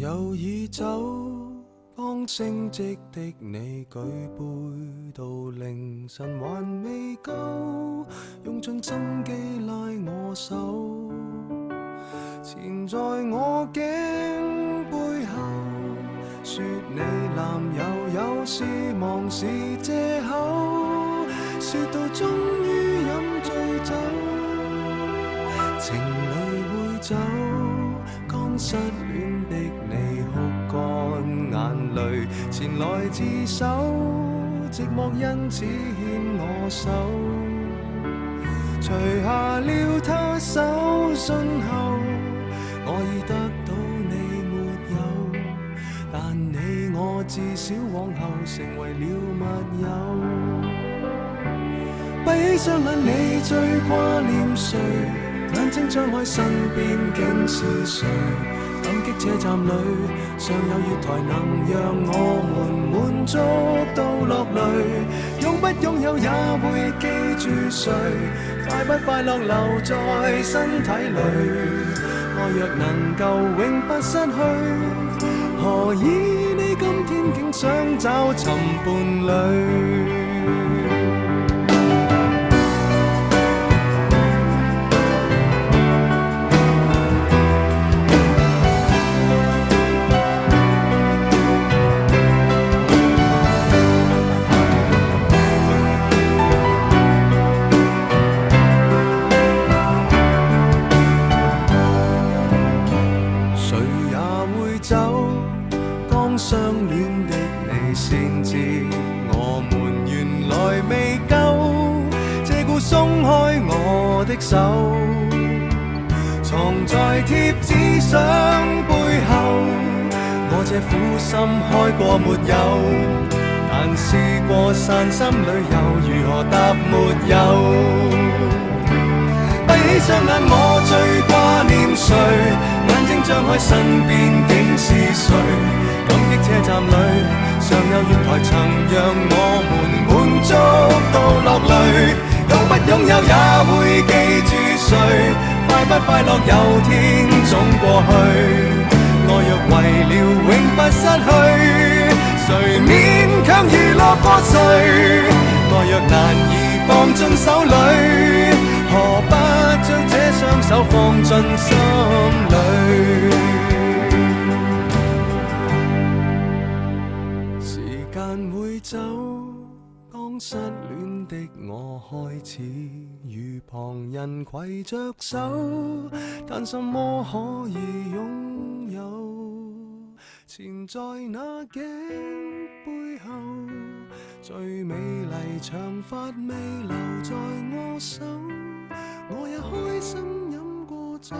又已走，剛升職的你舉杯到凌晨還未夠，用盡心機拉我手，纏在我頸背後，說你男友有事忙是藉口，說到終於飲醉酒，情侶會走，剛失戀的你哭乾眼淚，前來自首，寂寞因此牽我手，除下了他手信後，我已得到你沒有，但你我至少往後成為了密友。閉起雙眼，你最掛念誰？眼睛張開，身邊竟是誰？感激車站裏尚有月台，能讓我們滿足到落淚。擁不擁有也會記住誰？快不快樂留在身體裏。愛若能夠永不失去，何以你今天竟想找尋伴侶？相戀的你先知，我們原來未夠，借故鬆開我的手，藏在貼紙相背後。我這苦心開過沒有，但試過散心旅遊，如何答沒有？閉起雙眼，我最掛念誰？眼睛張開，身邊竟是誰？感激車站裏尚有月台，曾讓我們滿足到落淚。擁不擁有也會記住誰？快不快樂有天總過去。愛若為了永不失去，誰勉強娛樂過誰？愛若難以放進手裏，何不將這雙手放進心裏？會走，當失戀的我開始與旁人攜着手，但什麼可以擁有？纏在那頸背後，最美麗長髮未留在我手，我也開心飲過酒。